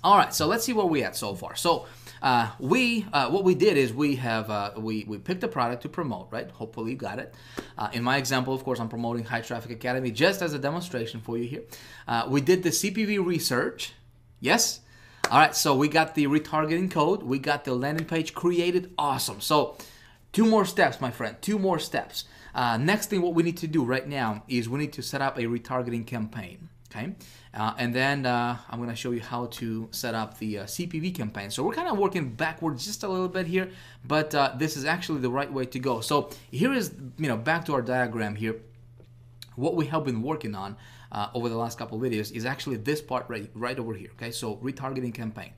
All right, so let's see where we at so far. So what we did is we picked a product to promote, right? Hopefully you got it. In my example, of course, I'm promoting High Traffic Academy just as a demonstration for you here. We did the CPV research. Yes. All right, so we got the retargeting code. We got the landing page created. Awesome. So 2 more steps, my friend. 2 more steps. Next thing what we need to do right now is we need to set up a retargeting campaign. Okay, and then I'm going to show you how to set up the CPV campaign. So we're kind of working backwards just a little bit here, but this is actually the right way to go. So here is, back to our diagram here. What we have been working on over the last couple of videos is actually this part right over here. Okay, so retargeting campaign.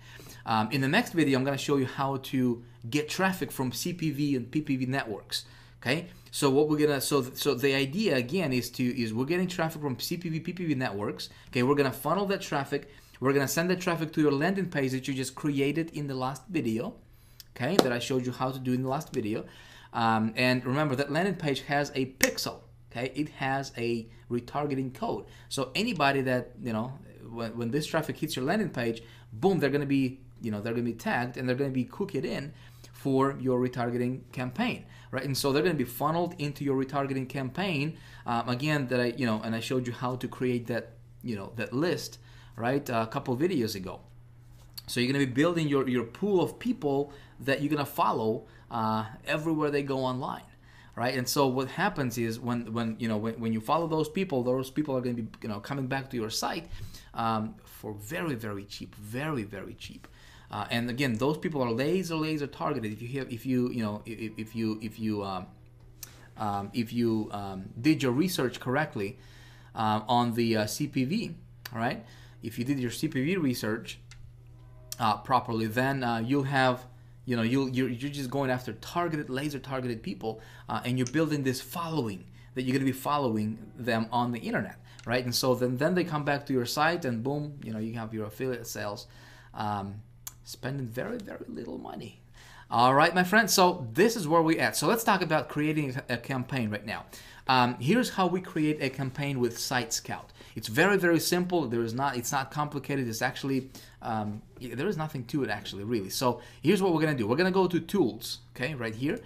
In the next video, I'm going to show you how to get traffic from CPV and PPV networks. Okay, so what we're gonna so the idea again is we're getting traffic from CPV, PPV networks. Okay, we're gonna funnel that traffic. We're gonna send that traffic to your landing page that you just created in the last video. Okay, that I showed you how to do in the last video. And remember that landing page has a pixel. Okay, it has a retargeting code. So anybody that when this traffic hits your landing page, boom, they're gonna be tagged and they're gonna be cooked in for your retargeting campaign, right? And so they're going to be funneled into your retargeting campaign. Again, that I showed you how to create that, that list, right? A couple videos ago. So you're going to be building your pool of people that you're going to follow everywhere they go online, right? And so what happens is when you follow those people are going to be coming back to your site for very, very cheap, very, very cheap. And again, those people are laser targeted. If you did your research correctly on the CPV, right? If you did your CPV research properly, then you'll have you're just going after laser targeted people, and you're building this following that you're going to be following them on the internet, right? And so then they come back to your site, and boom, you have your affiliate sales. Spending very, very little money. All right, my friends, so this is where we're at. So let's talk about creating a campaign right now. Here's how we create a campaign with Site Scout. It's very, very simple. It's not complicated. It's actually, there is nothing to it actually, really. So here's what we're gonna do. We're gonna go to Tools, okay, right here.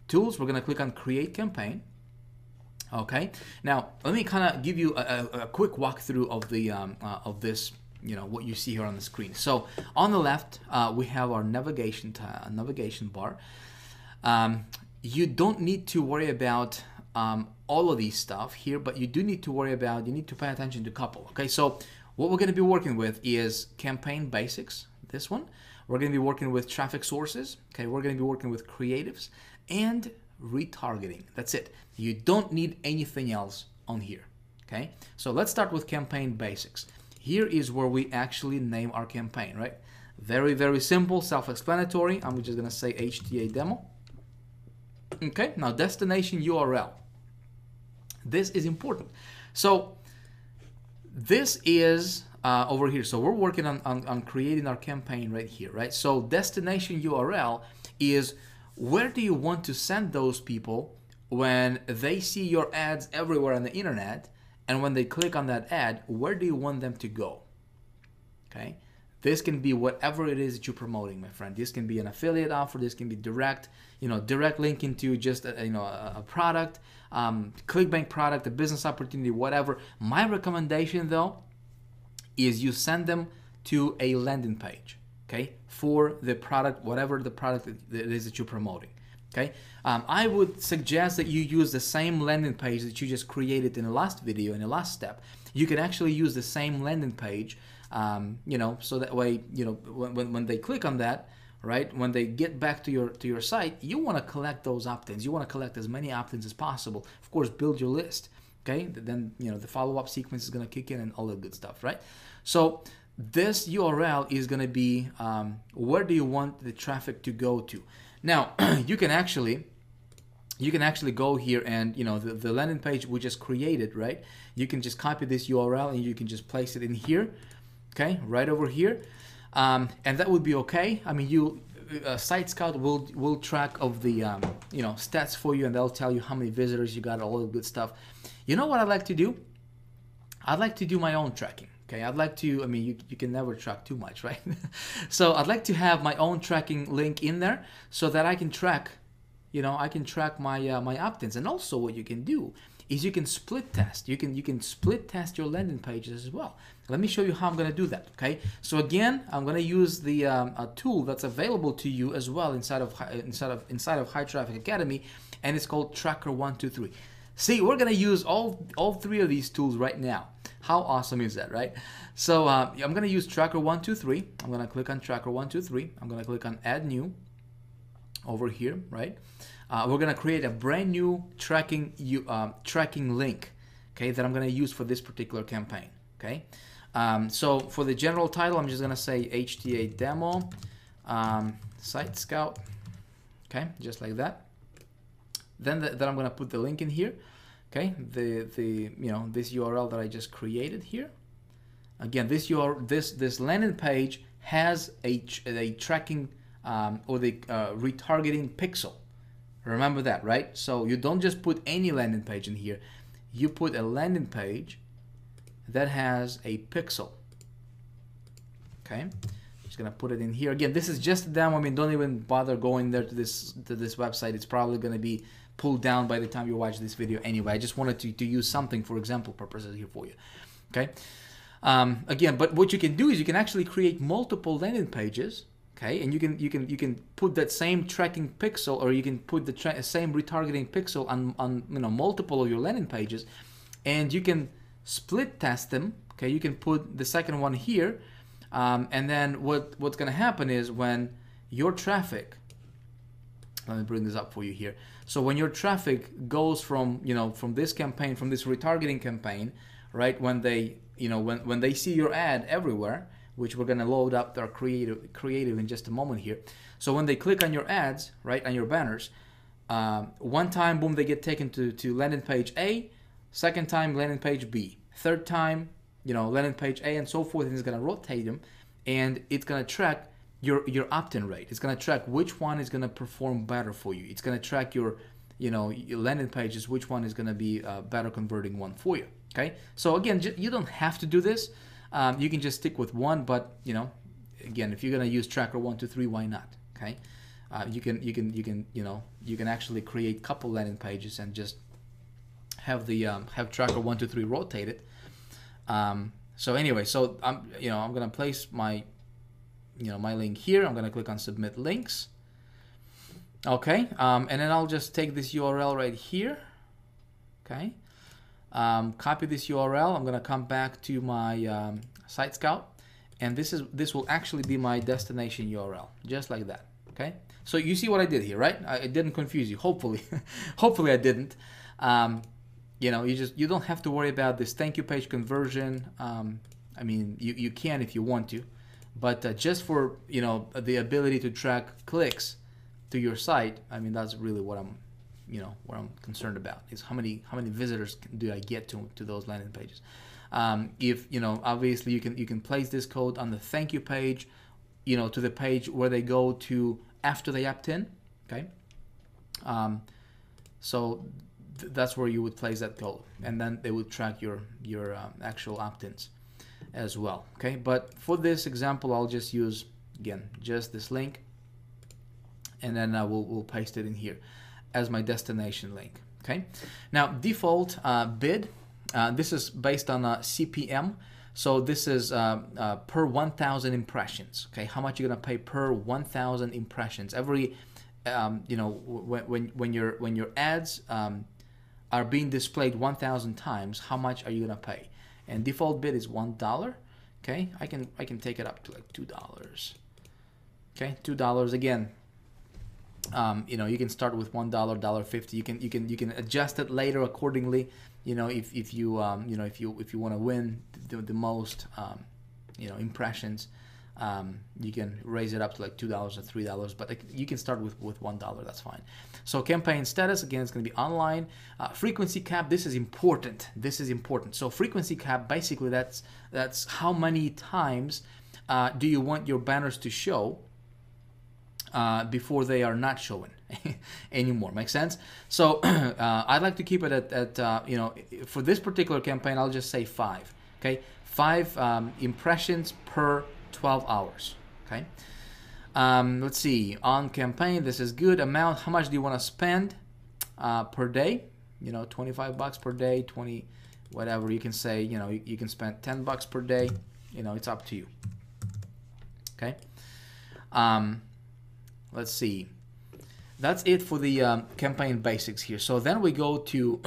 Tools, we're gonna click on Create Campaign. Okay, now let me kind of give you a quick walkthrough of the of this. What you see here on the screen. So on the left, we have our navigation bar. You don't need to worry about all of these stuff here, but you do need to you need to pay attention to a couple. Okay, so what we're going to be working with is campaign basics. This one, we're going to be working with traffic sources. Okay, we're going to be working with creatives and retargeting. That's it. You don't need anything else on here. Okay, so let's start with campaign basics. Here is where we actually name our campaign, right? Very, very simple, self-explanatory. I'm just gonna say HTA demo. Okay, now destination URL. This is important. So this is over here. So we're working on creating our campaign right here, right? So destination URL is where do you want to send those people when they see your ads everywhere on the internet. And when they click on that ad, where do you want them to go? Okay, this can be whatever it is that you're promoting, my friend. This can be an affiliate offer. This can be direct link into just a product, ClickBank product, a business opportunity, whatever. My recommendation though is you send them to a landing page, okay, for the product, whatever the product it is that you're promoting. Okay, I would suggest that you use the same landing page that you just created in the last video, in the last step. You can actually use the same landing page, so that way, when they click on that, right, when they get back to your site, you want to collect those opt-ins. You want to collect as many opt-ins as possible. Of course, build your list. Okay, then the follow-up sequence is going to kick in and all that good stuff, right? So this URL is going to be where do you want the traffic to go to. Now you can actually go here and the landing page we just created, right? You can just copy this URL and you can just place it in here, okay, right over here, and that would be okay. I mean, Site Scout will track of the stats for you, and they'll tell you how many visitors you got, all the good stuff. You know what I like to do? I'd like to do my own tracking. Okay, I'd like to, I mean, you can never track too much, right? So I'd like to have my own tracking link in there so that I can track, I can track my my opt-ins. And also what you can do is you can split test. You can split test your landing pages as well. Let me show you how I'm going to do that, okay? So again, I'm going to use the a tool that's available to you as well inside of High Traffic Academy, and it's called Tracker 123. See, we're going to use all three of these tools right now. How awesome is that, right? So I'm going to use Tracker 123. I'm going to click on Tracker 123. I'm going to click on Add New over here, right? We're going to create a brand new tracking link, okay, that I'm going to use for this particular campaign, okay? So for the general title, I'm just going to say HTA demo, site scout, okay, just like that. Then I'm going to put the link in here. Okay, this URL that I just created here. Again, this landing page has a tracking or the retargeting pixel. Remember that, right? So you don't just put any landing page in here. You put a landing page that has a pixel. Okay, just gonna put it in here. Again, this is just a demo. I mean, don't even bother going there to this website. It's probably gonna be pulled down by the time you watch this video anyway. I just wanted to use something for example purposes here for you. Okay. Again, but what you can do is you can actually create multiple landing pages. Okay, and you can put that same tracking pixel, or you can put the same retargeting pixel on multiple of your landing pages, and you can split test them. Okay, you can put the second one here, and then what's going to happen is when your traffic, let me bring this up for you here. So when your traffic goes from from this campaign, from this retargeting campaign, right? When they when they see your ad everywhere, which we're going to load up our creative in just a moment here. So when they click on your ads, right, on your banners, one time, boom, they get taken to landing page A. Second time, landing page B. Third time, landing page A, and so forth. And it's going to rotate them, and it's going to track your opt-in rate. It's going to track which one is going to perform better for you. It's going to track your landing pages, which one is going to be a better converting one for you. Okay, so again, you don't have to do this. You can just stick with one, but again, if you're going to use Tracker 123, why not? Okay, you can actually create a couple landing pages and just have the have Tracker 123 rotated. So anyway, so I'm going to place my my link here. I'm going to click on Submit Links. Okay, and then I'll just take this URL right here. Okay, copy this URL. I'm going to come back to my Site Scout, and this will actually be my destination URL, just like that. Okay, so you see what I did here, right? I didn't confuse you. Hopefully, hopefully I didn't. You don't have to worry about this thank you page conversion. I mean, you can if you want to. But just for the ability to track clicks to your site, I mean that's really what I'm concerned about, is how many visitors do I get to those landing pages. If obviously you can place this code on the thank you page, to the page where they go to after they opt in. Okay, so that's where you would place that code, and then they would track your actual opt-ins as well. Okay, but for this example, I'll just use again just this link, and then we'll paste it in here as my destination link. Okay, now default bid, this is based on CPM, so this is per 1,000 impressions. Okay, how much you're gonna pay per 1,000 impressions? Every when your ads are being displayed 1,000 times, how much are you gonna pay? And default bid is $1. Okay, I can take it up to like $2. Okay, $2 again. You can start with $1, $1.50. You can adjust it later accordingly. If you want to win the most impressions, you can raise it up to like $2 or $3. But you can start with $1. That's fine. So campaign status, again, it's going to be online. Frequency cap. This is important. So frequency cap, basically that's how many times do you want your banners to show before they are not showing anymore. Make sense? So I'd like to keep it at for this particular campaign, I'll just say 5. Okay, 5 impressions per 12 hours. Okay. Let's see, on campaign, this is good amount. How much do you want to spend per day? You know, 25 bucks per day, 20, whatever. You can say, you know, you can spend 10 bucks per day. You know, it's up to you. Okay. Let's see. That's it for the campaign basics here. So then we go to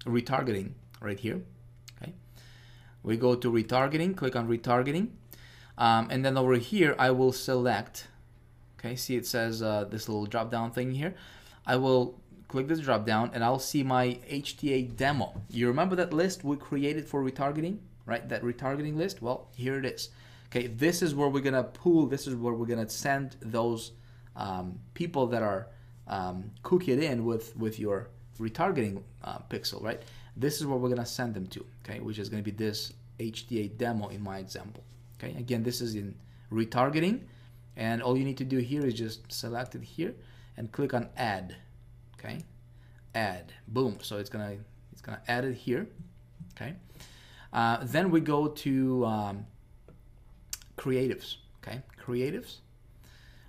retargeting right here. Okay, we go to retargeting. Click on retargeting, and then over here I will select. Okay, see it says this little drop down thing here. I will click this drop down and I'll see my HTA demo. You remember that list we created for retargeting, right? That retargeting list. Well, here it is. Okay, this is where we're gonna pull. This is where we're gonna send those people that are cookied in with your retargeting pixel, right? This is where we're gonna send them to. Okay, which is gonna be this HTA demo in my example. Okay, again, this is in retargeting, and all you need to do here is just select it here and click on add. Okay, add. Boom. So it's gonna add it here. Okay, then we go to creatives. Okay, creatives,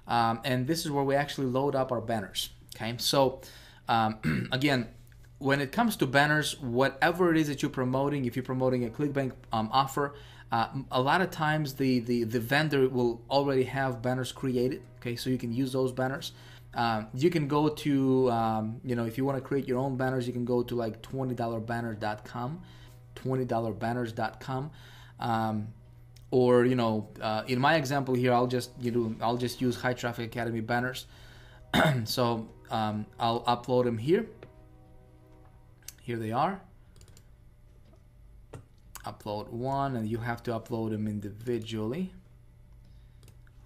and this is where we actually load up our banners. Okay, so again, when it comes to banners, whatever it is that you're promoting, if you're promoting a ClickBank offer, a lot of times the vendor will already have banners created. Okay, so you can use those banners. You can go to you know, if you want to create your own banners, you can go to like $20banners.com, $20banners.com. Or, you know, in my example here, I'll just use High Traffic Academy banners. So I'll upload them here. Here they are. Upload one, and you have to upload them individually.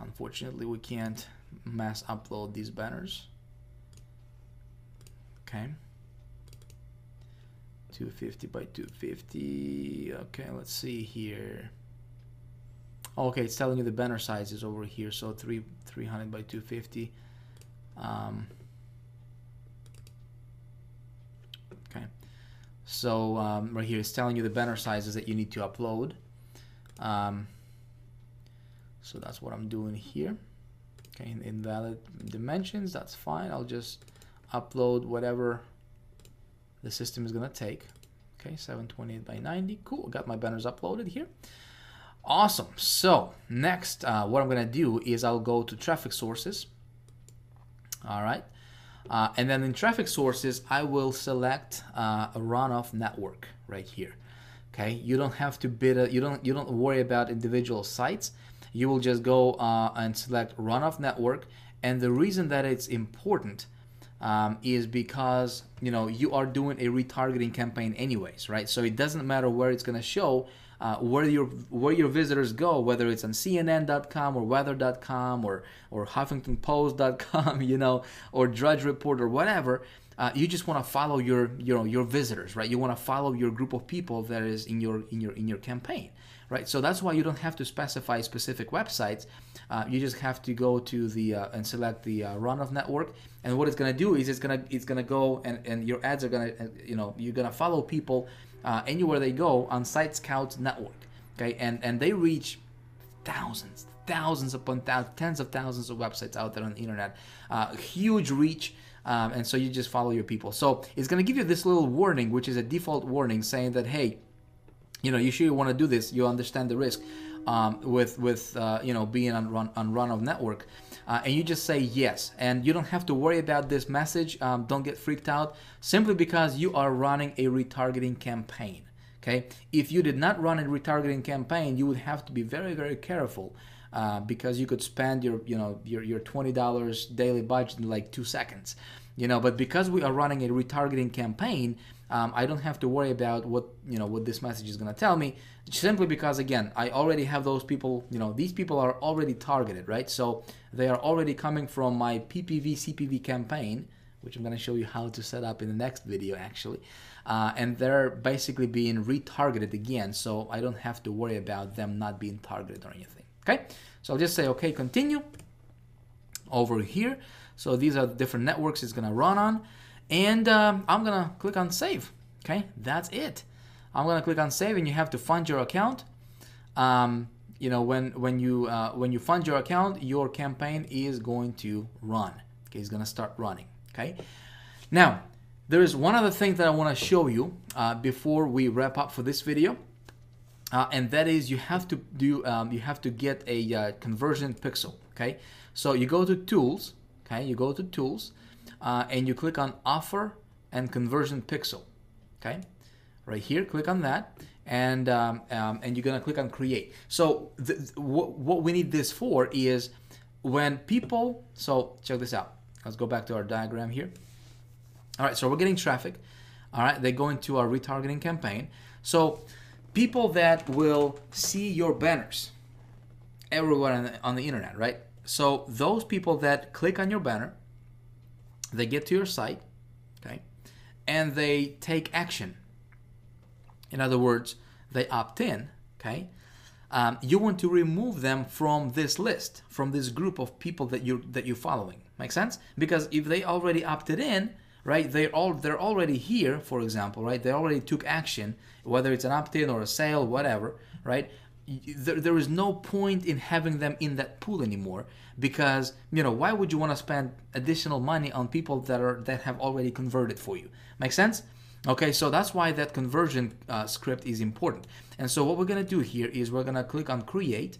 Unfortunately, we can't mass upload these banners. Okay. 250 by 250. Okay, let's see here. Okay, it's telling you the banner size is over here, so 300 by 250. Okay, so right here it's telling you the banner sizes that you need to upload. So that's what I'm doing here. Okay, invalid dimensions, that's fine. I'll just upload whatever the system is gonna take. Okay, 728 by 90. Cool, got my banners uploaded here. Awesome. So next, what I'm gonna do is I'll go to traffic sources. All right, and then in traffic sources, I will select a runoff network right here. Okay, you don't have to bid. You don't worry about individual sites. You will just go and select runoff network. And the reason that it's important is because, you know, you are doing a retargeting campaign anyways, right? So it doesn't matter where it's gonna show. Where your visitors go, whether it's on CNN.com or Weather.com or HuffingtonPost.com, you know, or Drudge Report or whatever, you just want to follow your visitors, right? You want to follow your group of people that is in your campaign, right? So that's why you don't have to specify specific websites. You just have to go to the and select the runoff network, and what it's gonna do is it's gonna go and your ads are gonna, you know, you're gonna follow people anywhere they go on Site Scout's network, okay, and they reach thousands upon tens of thousands of websites out there on the internet, huge reach, and so you just follow your people. So it's going to give you this little warning, which is a default warning saying that, hey, you know, you sure you want to do this, you understand the risk with you know, being on runoff network, and you just say yes, and you don't have to worry about this message. Don't get freaked out, simply because you are running a retargeting campaign. Okay, if you did not run a retargeting campaign, you would have to be very, very careful, because you could spend your $20 daily budget in like 2 seconds, you know. But because we are running a retargeting campaign, I don't have to worry about what this message is going to tell me, simply because, again, I already have those people. You know, these people are already targeted, right? So they are already coming from my PPV CPV campaign, which I'm going to show you how to set up in the next video, actually. And they're basically being retargeted again, so I don't have to worry about them not being targeted or anything. Okay, so I'll just say okay, continue over here. So these are the different networks it's going to run on, and I'm going to click on save. Okay, that's it. I'm gonna click on save, and you have to fund your account. You know, when you fund your account, your campaign is going to run. Okay, it's gonna start running. Okay. Now, there is one other thing that I want to show you before we wrap up for this video, and that is you have to do you have to get a conversion pixel. Okay, so you go to Tools. Okay, you go to Tools, and you click on Offer and Conversion Pixel. Okay, right here, click on that, and you're gonna click on Create. So what we need this for is when people. So check this out. Let's go back to our diagram here. All right, so we're getting traffic. All right, they go into our retargeting campaign. So people that will see your banners everywhere on the internet, right? So those people that click on your banner, they get to your site, okay, and they take action. In other words, they opt in, okay? You want to remove them from this list, from this group of people that you're following. Make sense? Because if they already opted in, right, they're already here, for example, right? They already took action, whether it's an opt-in or a sale, whatever, right? There is no point in having them in that pool anymore, because, you know, why would you want to spend additional money on people that have already converted for you? Make sense? Okay, so that's why that conversion script is important. And so what we're gonna do here is we're gonna click on Create.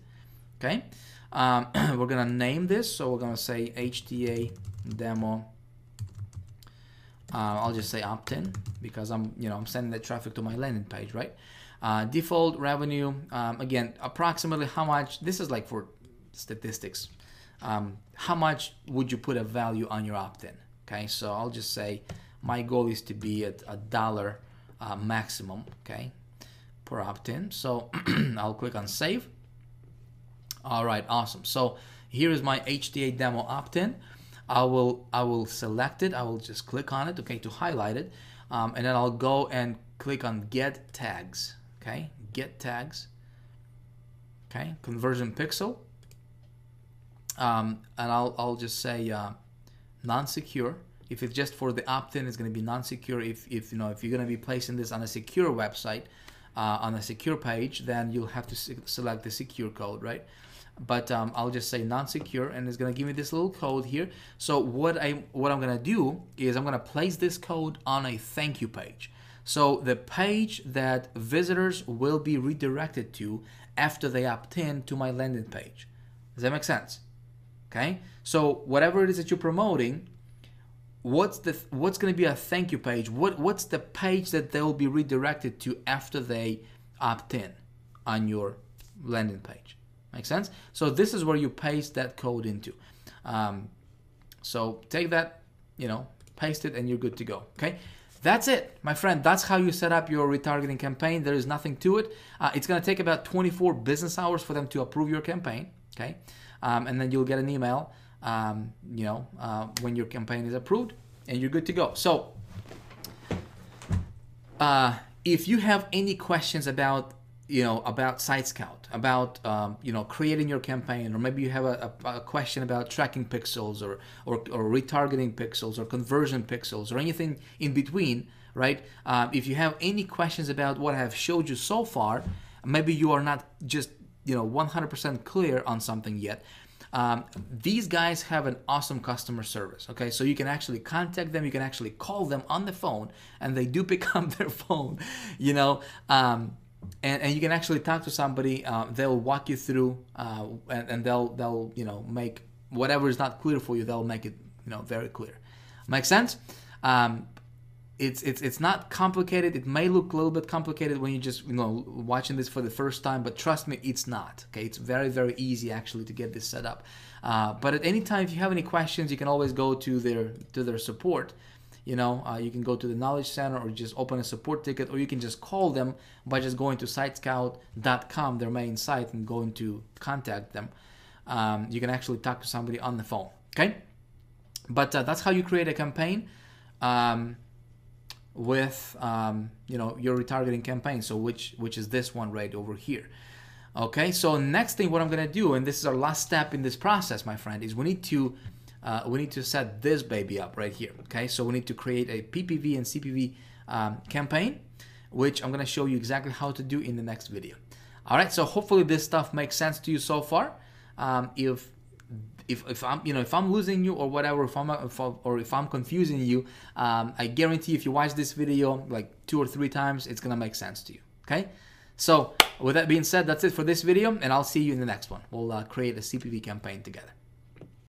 Okay, we're gonna name this. So we're gonna say HTA demo. I'll just say opt-in because I'm sending that traffic to my landing page, right? Default revenue, again, approximately how much. This is like for statistics. How much would you put a value on your opt-in? Okay, so I'll just say my goal is to be at $1 maximum, okay, per opt-in. So I'll click on Save. All right, awesome. So here is my HTA demo opt-in. I will select it. I will just click on it, okay, to highlight it, and then I'll go and click on Get Tags. Okay, Get Tags. Okay, Conversion Pixel, and I'll just say non-secure. If it's just for the opt-in, it's going to be non-secure. If you're going to be placing this on a secure website, on a secure page, then you'll have to select the secure code, right? But I'll just say non-secure, and it's going to give me this little code here. So what I'm going to do is I'm going to place this code on a thank you page. So the page that visitors will be redirected to after they opt in to my landing page. Does that make sense? Okay. So whatever it is that you're promoting, what's going to be a thank you page? What's the page that they will be redirected to after they opt in on your landing page? Make sense? So this is where you paste that code into. So take that, paste it, and you're good to go. Okay, that's it, my friend. That's how you set up your retargeting campaign. There is nothing to it. It's going to take about 24 business hours for them to approve your campaign. Okay, and then you'll get an email, when your campaign is approved, and you're good to go. So, if you have any questions about Site Scout, about creating your campaign, or maybe you have a question about tracking pixels or retargeting pixels or conversion pixels or anything in between, right? If you have any questions about what I have showed you so far, maybe you are not just 100% clear on something yet. These guys have an awesome customer service. Okay, so you can actually contact them, you can actually call them on the phone, and they do pick up their phone, and you can actually talk to somebody. They'll walk you through, and they'll make whatever is not clear for you. They'll make it very clear. Make sense? It's not complicated. It may look a little bit complicated when you just watching this for the first time, but trust me, it's not. Okay, it's very, very easy actually to get this set up. But at any time, if you have any questions, you can always go to their support. You can go to the Knowledge Center, or just open a support ticket, or you can just call them by just going to sitescout.com, their main site, and going to contact them. You can actually talk to somebody on the phone. Okay, but that's how you create a campaign with your retargeting campaign. So which is this one right over here. Okay, so next thing what I'm gonna do, and this is our last step in this process, my friend, is we need to set this baby up right here. Okay, so we need to create a PPV and CPV campaign, which I'm going to show you exactly how to do in the next video. All right, so hopefully this stuff makes sense to you so far. If I'm losing you or whatever, if I'm confusing you, I guarantee if you watch this video like 2 or 3 times, it's gonna make sense to you. Okay, so with that being said, that's it for this video, and I'll see you in the next one. We'll create a CPV campaign together.